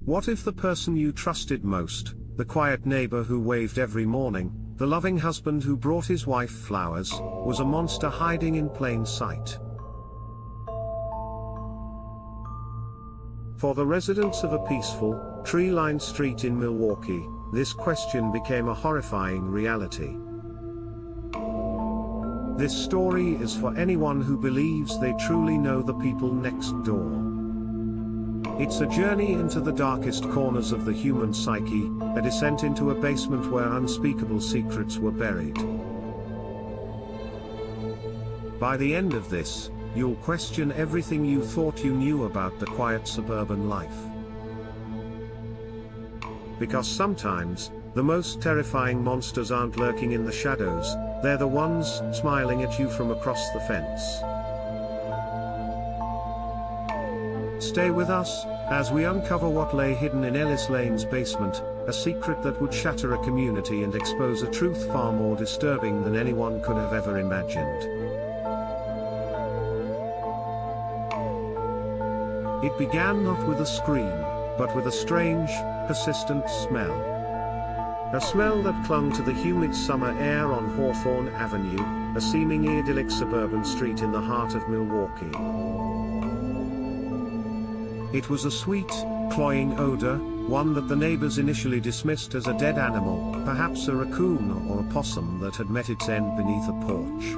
What if the person you trusted most, the quiet neighbor who waved every morning, the loving husband who brought his wife flowers, was a monster hiding in plain sight? For the residents of a peaceful, tree-lined street in Milwaukee, this question became a horrifying reality. This story is for anyone who believes they truly know the people next door. It's a journey into the darkest corners of the human psyche, a descent into a basement where unspeakable secrets were buried. By the end of this, you'll question everything you thought you knew about the quiet suburban life. Because sometimes, the most terrifying monsters aren't lurking in the shadows, they're the ones smiling at you from across the fence. Stay with us, as we uncover what lay hidden in Ellis Lane's basement, a secret that would shatter a community and expose a truth far more disturbing than anyone could have ever imagined. It began not with a scream, but with a strange, persistent smell. A smell that clung to the humid summer air on Hawthorne Avenue, a seemingly idyllic suburban street in the heart of Milwaukee. It was a sweet, cloying odor, one that the neighbors initially dismissed as a dead animal, perhaps a raccoon or a possum that had met its end beneath a porch.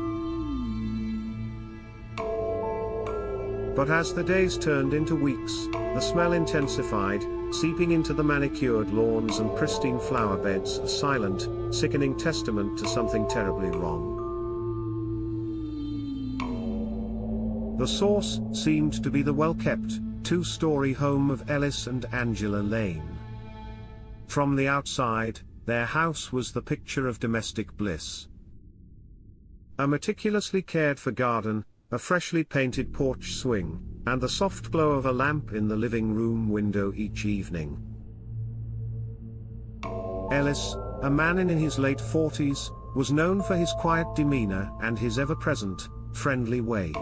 But as the days turned into weeks, the smell intensified, seeping into the manicured lawns and pristine flower beds, a silent, sickening testament to something terribly wrong. The source seemed to be the well-kept, two-story home of Ellis and Angela Lane. From the outside, their house was the picture of domestic bliss. A meticulously cared-for garden, a freshly painted porch swing, and the soft glow of a lamp in the living room window each evening. Ellis, a man in his late 40s, was known for his quiet demeanor and his ever-present, friendly wave.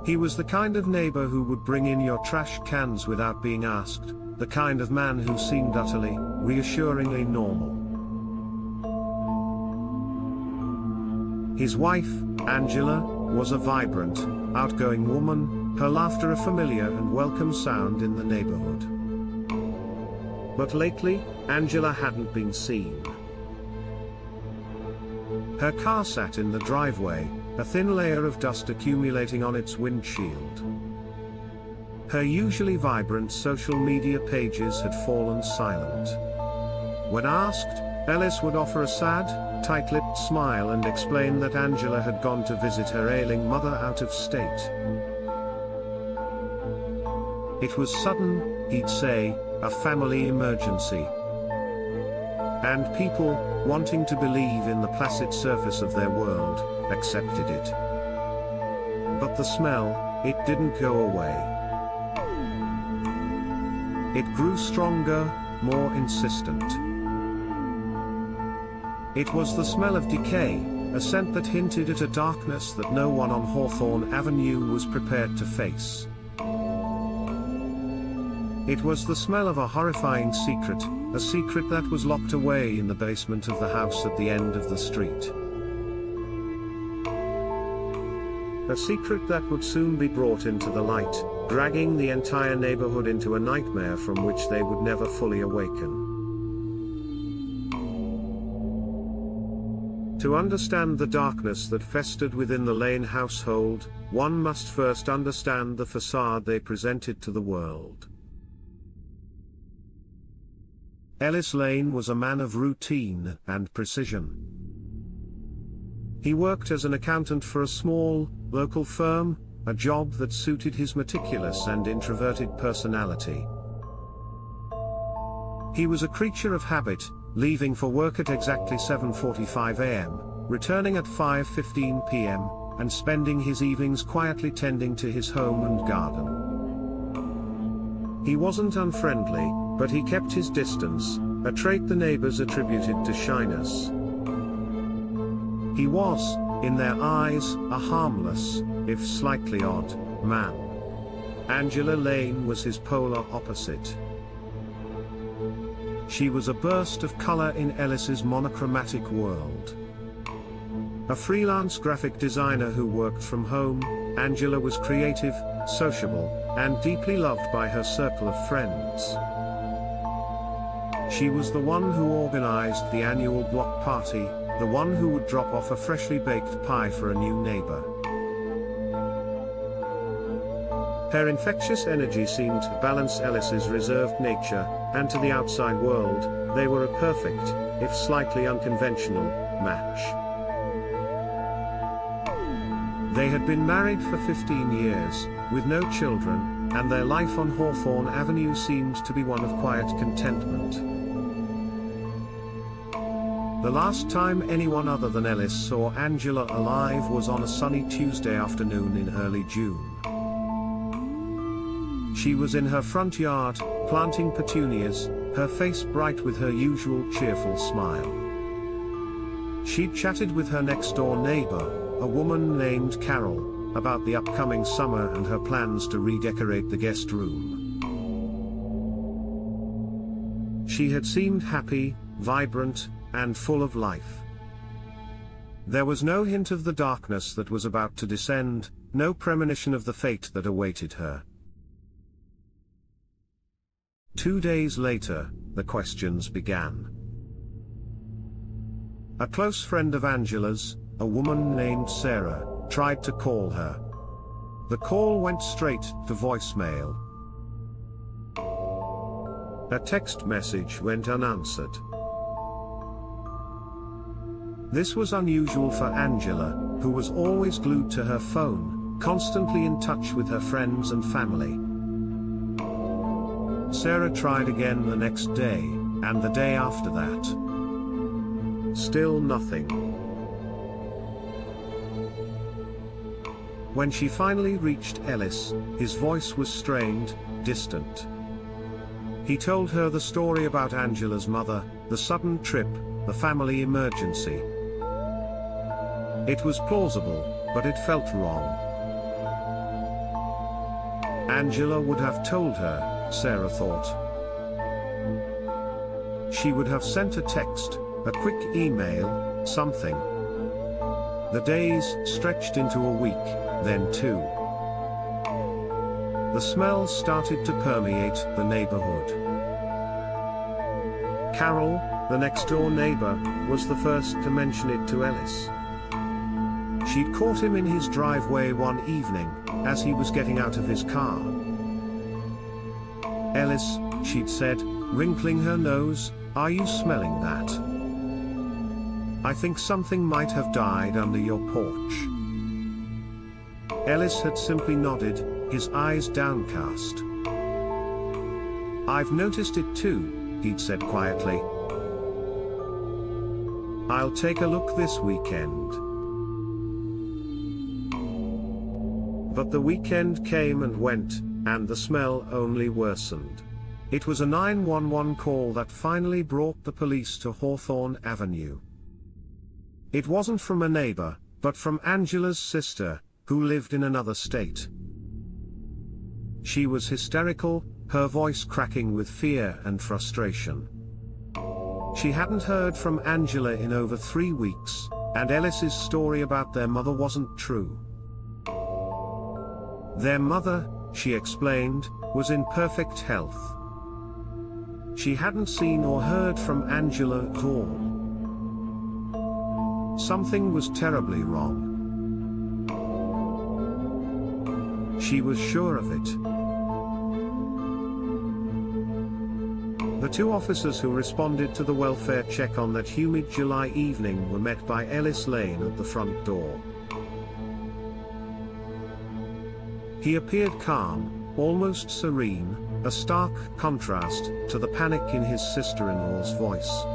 He was the kind of neighbor who would bring in your trash cans without being asked, the kind of man who seemed utterly, reassuringly normal. His wife, Angela, was a vibrant, outgoing woman, her laughter a familiar and welcome sound in the neighborhood. But lately, Angela hadn't been seen. Her car sat in the driveway, a thin layer of dust accumulating on its windshield. Her usually vibrant social media pages had fallen silent. When asked, Ellis would offer a sad, tight-lipped smile and explain that Angela had gone to visit her ailing mother out of state. It was sudden, he'd say, a family emergency. And people, wanting to believe in the placid surface of their world, accepted it. But the smell, it didn't go away. It grew stronger, more insistent. It was the smell of decay, a scent that hinted at a darkness that no one on Hawthorne Avenue was prepared to face. It was the smell of a horrifying secret, a secret that was locked away in the basement of the house at the end of the street. A secret that would soon be brought into the light, dragging the entire neighborhood into a nightmare from which they would never fully awaken. To understand the darkness that festered within the Lane household, one must first understand the facade they presented to the world. Ellis Lane was a man of routine and precision. He worked as an accountant for a small, local firm, a job that suited his meticulous and introverted personality. He was a creature of habit, leaving for work at exactly 7:45 a.m., returning at 5:15 p.m., and spending his evenings quietly tending to his home and garden. He wasn't unfriendly, but he kept his distance, a trait the neighbors attributed to shyness. He was, in their eyes, a harmless, if slightly odd, man. Angela Lane was his polar opposite. She was a burst of color in Ellis's monochromatic world. A freelance graphic designer who worked from home, Angela was creative, sociable, and deeply loved by her circle of friends. She was the one who organized the annual block party, the one who would drop off a freshly baked pie for a new neighbor. Her infectious energy seemed to balance Ellis's reserved nature, and to the outside world, they were a perfect, if slightly unconventional, match. They had been married for 15 years, with no children, and their life on Hawthorne Avenue seemed to be one of quiet contentment. The last time anyone other than Ellis saw Angela alive was on a sunny Tuesday afternoon in early June. She was in her front yard, planting petunias, her face bright with her usual cheerful smile. She'd chatted with her next-door neighbor, a woman named Carol, about the upcoming summer and her plans to redecorate the guest room. She had seemed happy, vibrant, and full of life. There was no hint of the darkness that was about to descend, no premonition of the fate that awaited her. 2 days later, the questions began. A close friend of Angela's, a woman named Sarah, tried to call her. The call went straight to voicemail. A text message went unanswered. This was unusual for Angela, who was always glued to her phone, constantly in touch with her friends and family. Sarah tried again the next day, and the day after that. Still nothing. When she finally reached Ellis, his voice was strained, distant. He told her the story about Angela's mother, the sudden trip, the family emergency. It was plausible, but it felt wrong. Angela would have told her, Sarah thought. She would have sent a text, a quick email, something. The days stretched into a week, then 2. The smell started to permeate the neighborhood. Carol, the next-door neighbor, was the first to mention it to Ellis. She'd caught him in his driveway one evening, as he was getting out of his car. Ellis, she'd said, wrinkling her nose, "Are you smelling that? I think something might have died under your porch." Ellis had simply nodded, his eyes downcast. "I've noticed it too," he'd said quietly. "I'll take a look this weekend." But the weekend came and went, and the smell only worsened. It was a 911 call that finally brought the police to Hawthorne Avenue. It wasn't from a neighbor, but from Angela's sister, who lived in another state. She was hysterical, her voice cracking with fear and frustration. She hadn't heard from Angela in over 3 weeks, and Ellis's story about their mother wasn't true. Their mother, she explained, was in perfect health. She hadn't seen or heard from Angela at all. Something was terribly wrong. She was sure of it. The 2 officers who responded to the welfare check on that humid July evening were met by Ellis Lane at the front door. He appeared calm, almost serene, a stark contrast to the panic in his sister-in-law's voice.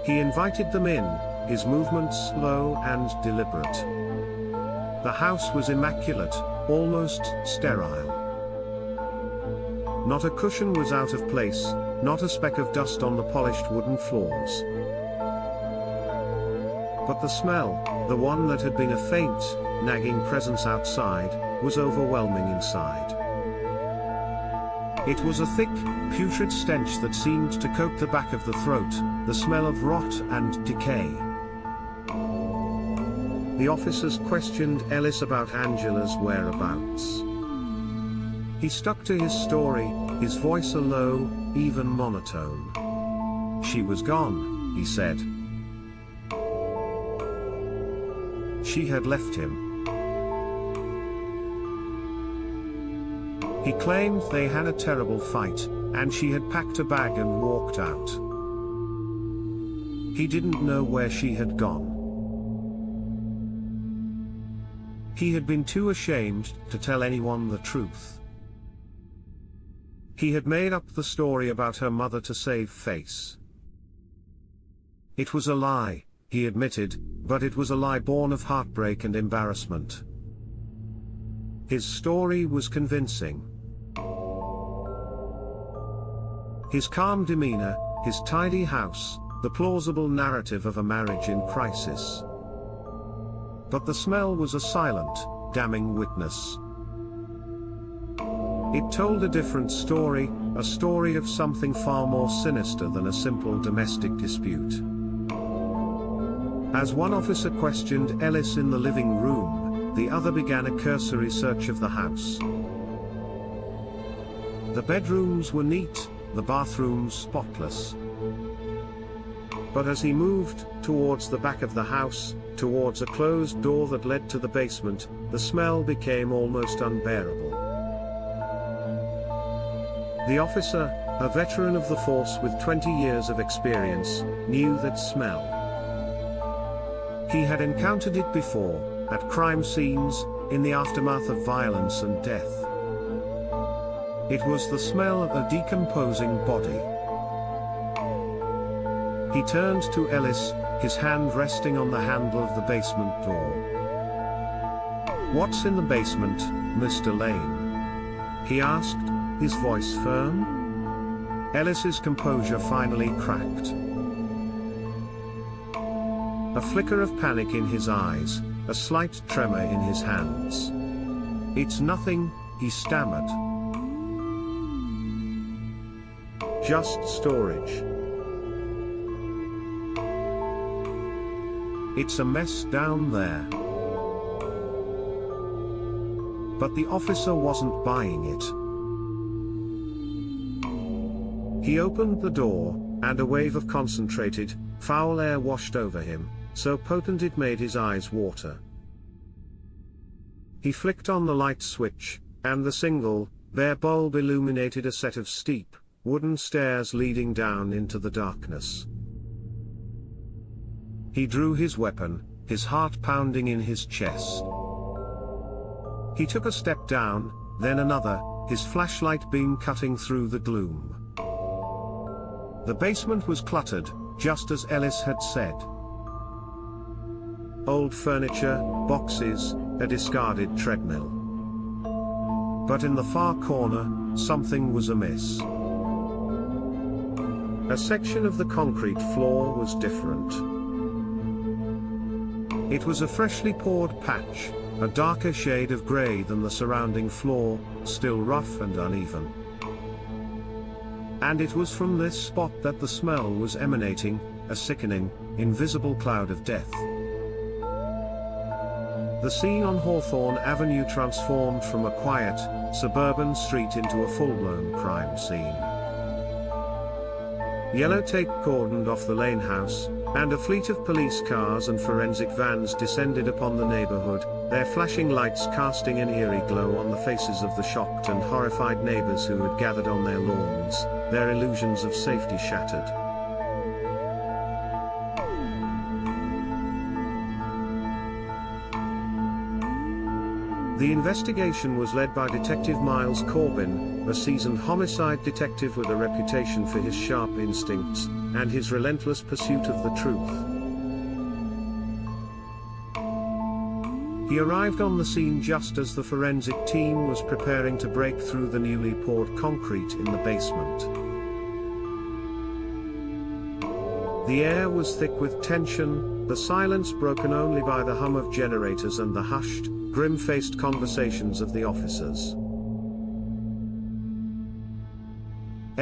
He invited them in, his movements slow and deliberate. The house was immaculate, almost sterile. Not a cushion was out of place, not a speck of dust on the polished wooden floors. But the smell, the one that had been a faint, nagging presence outside, was overwhelming inside. It was a thick, putrid stench that seemed to coat the back of the throat, the smell of rot and decay. The officers questioned Ellis about Angela's whereabouts. He stuck to his story, his voice a low, even monotone. "She was gone," he said. She had left him. He claimed they had a terrible fight, and she had packed a bag and walked out. He didn't know where she had gone. He had been too ashamed to tell anyone the truth. He had made up the story about her mother to save face. It was a lie, he admitted, but it was a lie born of heartbreak and embarrassment. His story was convincing. His calm demeanor, his tidy house, the plausible narrative of a marriage in crisis. But the smell was a silent, damning witness. It told a different story, a story of something far more sinister than a simple domestic dispute. As one officer questioned Ellis in the living room, the other began a cursory search of the house. The bedrooms were neat, the bathrooms spotless. But as he moved towards the back of the house, towards a closed door that led to the basement, the smell became almost unbearable. The officer, a veteran of the force with 20 years of experience, knew that smell. He had encountered it before, at crime scenes, in the aftermath of violence and death. It was the smell of a decomposing body. He turned to Ellis, his hand resting on the handle of the basement door. "What's in the basement, Mr. Lane?" he asked, his voice firm. Ellis's composure finally cracked. A flicker of panic in his eyes, a slight tremor in his hands. "It's nothing," he stammered. "Just storage. It's a mess down there." But the officer wasn't buying it. He opened the door, and a wave of concentrated, foul air washed over him, so potent it made his eyes water. He flicked on the light switch, and the single, bare bulb illuminated a set of steep, wooden stairs leading down into the darkness. He drew his weapon, his heart pounding in his chest. He took a step down, then another, his flashlight beam cutting through the gloom. The basement was cluttered, just as Ellis had said. Old furniture, boxes, a discarded treadmill. But in the far corner, something was amiss. A section of the concrete floor was different. It was a freshly poured patch, a darker shade of grey than the surrounding floor, still rough and uneven. And it was from this spot that the smell was emanating, a sickening, invisible cloud of death. The scene on Hawthorne Avenue transformed from a quiet, suburban street into a full-blown crime scene. Yellow tape cordoned off the Lane house, and a fleet of police cars and forensic vans descended upon the neighborhood, their flashing lights casting an eerie glow on the faces of the shocked and horrified neighbors who had gathered on their lawns, their illusions of safety shattered. The investigation was led by Detective Miles Corbin, a seasoned homicide detective with a reputation for his sharp instincts, and his relentless pursuit of the truth. He arrived on the scene just as the forensic team was preparing to break through the newly poured concrete in the basement. The air was thick with tension, the silence broken only by the hum of generators and the hushed, grim-faced conversations of the officers.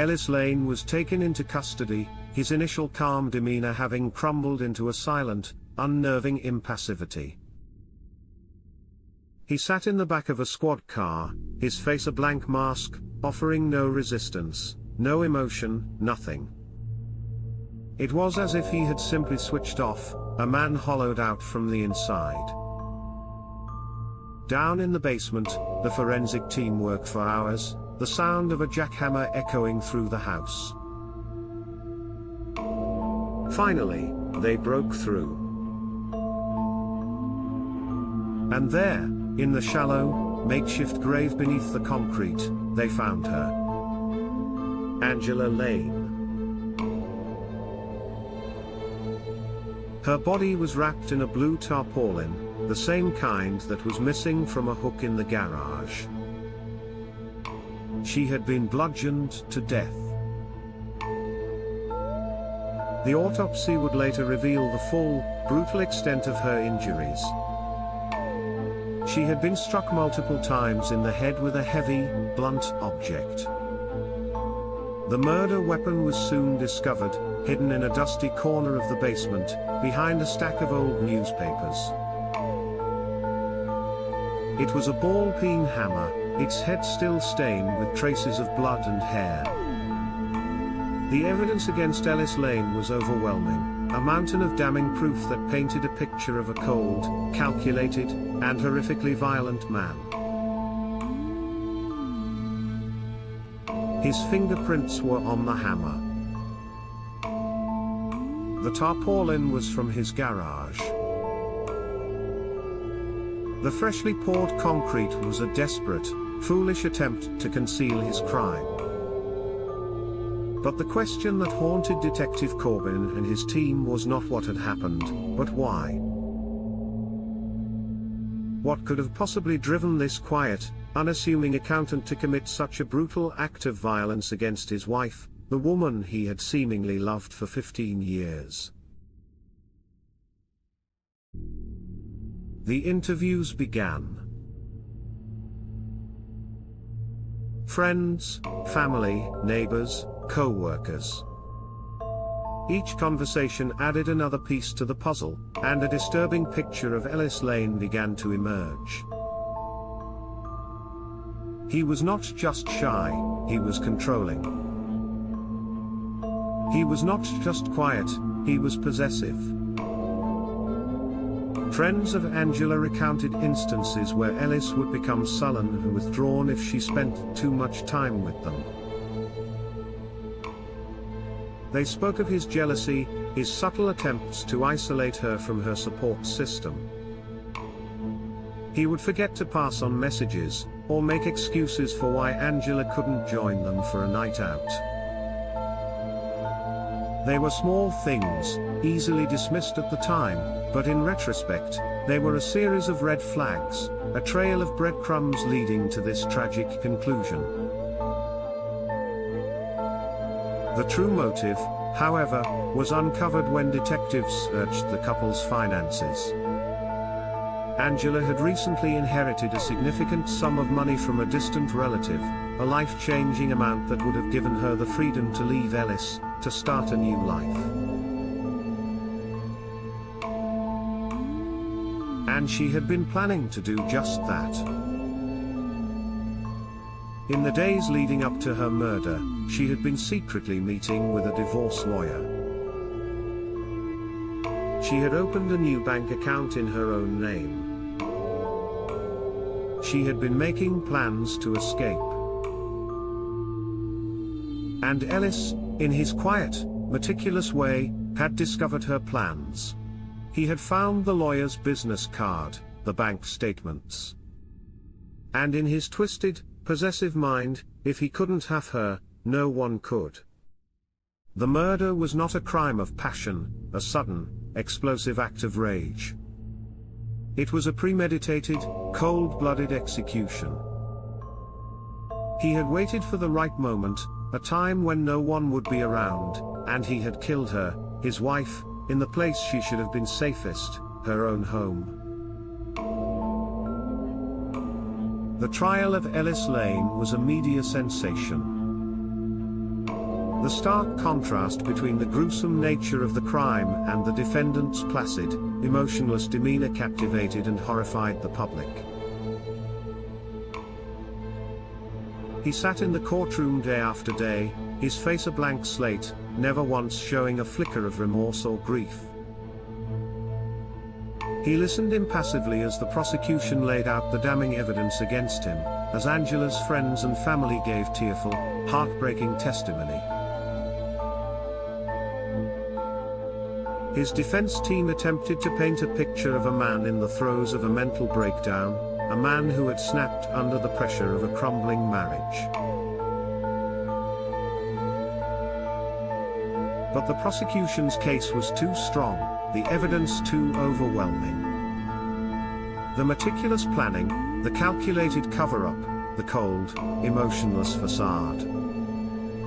Ellis Lane was taken into custody, his initial calm demeanor having crumbled into a silent, unnerving impassivity. He sat in the back of a squad car, his face a blank mask, offering no resistance, no emotion, nothing. It was as if he had simply switched off, a man hollowed out from the inside. Down in the basement, the forensic team worked for hours, the sound of a jackhammer echoing through the house. Finally, they broke through. And there, in the shallow, makeshift grave beneath the concrete, they found her. Angela Lane. Her body was wrapped in a blue tarpaulin, the same kind that was missing from a hook in the garage. She had been bludgeoned to death. The autopsy would later reveal the full, brutal extent of her injuries. She had been struck multiple times in the head with a heavy, blunt object. The murder weapon was soon discovered, hidden in a dusty corner of the basement, behind a stack of old newspapers. It was a ball-peen hammer, its head still stained with traces of blood and hair. The evidence against Ellis Lane was overwhelming, a mountain of damning proof that painted a picture of a cold, calculated, and horrifically violent man. His fingerprints were on the hammer. The tarpaulin was from his garage. The freshly poured concrete was a desperate, foolish attempt to conceal his crime. But the question that haunted Detective Corbin and his team was not what had happened, but why. What could have possibly driven this quiet, unassuming accountant to commit such a brutal act of violence against his wife, the woman he had seemingly loved for 15 years? The interviews began. Friends, family, neighbors, co-workers. Each conversation added another piece to the puzzle, and a disturbing picture of Ellis Lane began to emerge. He was not just shy, he was controlling. He was not just quiet, he was possessive. Friends of Angela recounted instances where Ellis would become sullen and withdrawn if she spent too much time with them. They spoke of his jealousy, his subtle attempts to isolate her from her support system. He would forget to pass on messages, or make excuses for why Angela couldn't join them for a night out. They were small things, easily dismissed at the time, but in retrospect, they were a series of red flags, a trail of breadcrumbs leading to this tragic conclusion. The true motive, however, was uncovered when detectives searched the couple's finances. Angela had recently inherited a significant sum of money from a distant relative, a life-changing amount that would have given her the freedom to leave Ellis, to start a new life. And she had been planning to do just that. In the days leading up to her murder, she had been secretly meeting with a divorce lawyer. She had opened a new bank account in her own name. She had been making plans to escape. And Ellis, in his quiet, meticulous way, had discovered her plans. He had found the lawyer's business card, the bank statements. And in his twisted, possessive mind, if he couldn't have her, no one could. The murder was not a crime of passion, a sudden, explosive act of rage. It was a premeditated, cold-blooded execution. He had waited for the right moment, a time when no one would be around, and he had killed her, his wife, in the place she should have been safest, her own home. The trial of Ellis Lane was a media sensation. The stark contrast between the gruesome nature of the crime and the defendant's placid, emotionless demeanor captivated and horrified the public. He sat in the courtroom day after day, his face a blank slate, never once showing a flicker of remorse or grief. He listened impassively as the prosecution laid out the damning evidence against him, as Angela's friends and family gave tearful, heartbreaking testimony. His defense team attempted to paint a picture of a man in the throes of a mental breakdown, a man who had snapped under the pressure of a crumbling marriage. But the prosecution's case was too strong, the evidence too overwhelming. The meticulous planning, the calculated cover-up, the cold, emotionless facade.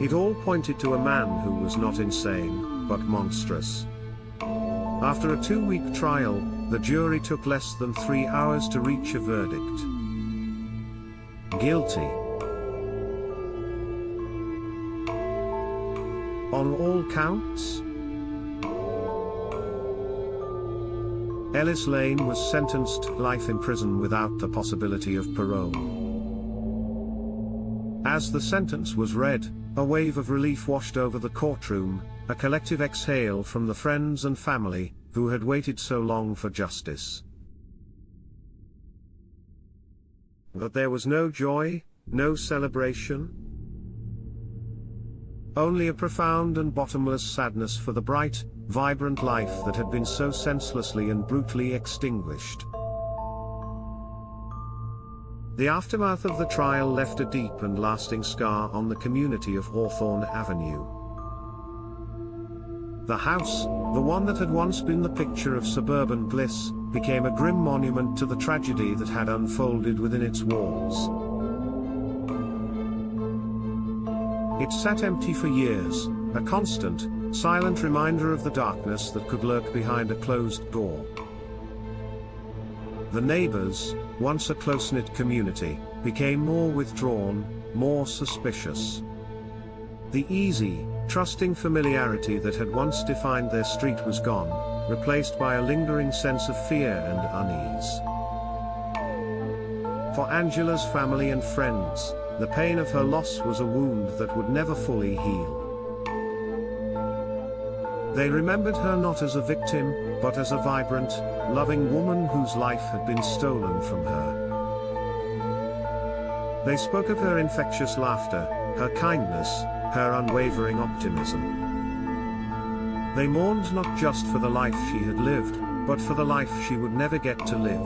It all pointed to a man who was not insane, but monstrous. After a 2-week trial, the jury took less than 3 hours to reach a verdict. Guilty. On all counts? Ellis Lane was sentenced to life in prison without the possibility of parole. As the sentence was read, a wave of relief washed over the courtroom, a collective exhale from the friends and family, who had waited so long for justice. But there was no joy, no celebration. Only a profound and bottomless sadness for the bright, vibrant life that had been so senselessly and brutally extinguished. The aftermath of the trial left a deep and lasting scar on the community of Hawthorne Avenue. The house, the one that had once been the picture of suburban bliss, became a grim monument to the tragedy that had unfolded within its walls. It sat empty for years, a constant, silent reminder of the darkness that could lurk behind a closed door. The neighbors, once a close-knit community, became more withdrawn, more suspicious. The easy, trusting familiarity that had once defined their street was gone, replaced by a lingering sense of fear and unease. For Angela's family and friends, the pain of her loss was a wound that would never fully heal. They remembered her not as a victim, but as a vibrant, loving woman whose life had been stolen from her. They spoke of her infectious laughter, her kindness, her unwavering optimism. They mourned not just for the life she had lived, but for the life she would never get to live.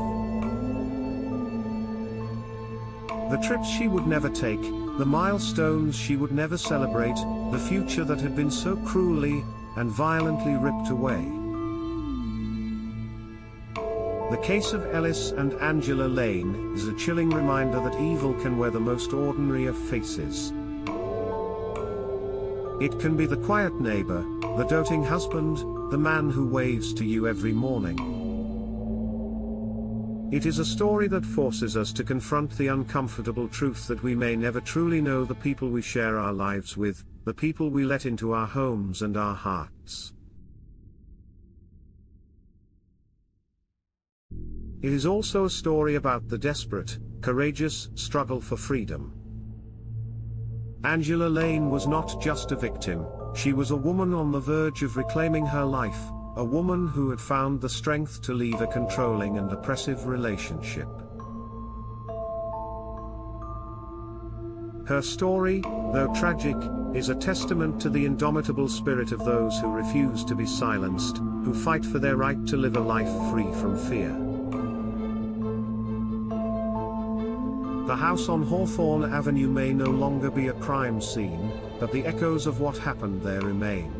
The trips she would never take, the milestones she would never celebrate, the future that had been so cruelly and violently ripped away. The case of Ellis and Angela Lane is a chilling reminder that evil can wear the most ordinary of faces. It can be the quiet neighbor, the doting husband, the man who waves to you every morning. It is a story that forces us to confront the uncomfortable truth that we may never truly know the people we share our lives with, the people we let into our homes and our hearts. It is also a story about the desperate, courageous struggle for freedom. Angela Lane was not just a victim, she was a woman on the verge of reclaiming her life, a woman who had found the strength to leave a controlling and oppressive relationship. Her story, though tragic, is a testament to the indomitable spirit of those who refuse to be silenced, who fight for their right to live a life free from fear. The house on Hawthorne Avenue may no longer be a crime scene, but the echoes of what happened there remain.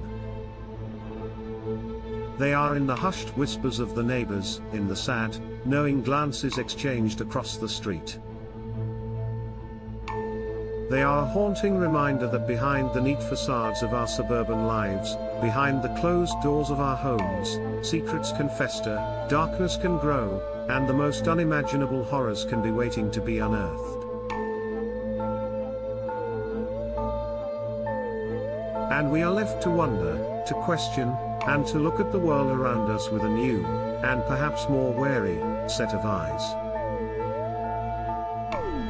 They are in the hushed whispers of the neighbors, in the sad, knowing glances exchanged across the street. They are a haunting reminder that behind the neat facades of our suburban lives, behind the closed doors of our homes, secrets can fester, darkness can grow, and the most unimaginable horrors can be waiting to be unearthed. And we are left to wonder, to question, and to look at the world around us with a new, and perhaps more wary, set of eyes.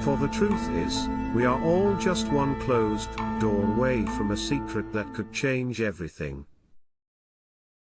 For the truth is, we are all just one closed door away from a secret that could change everything.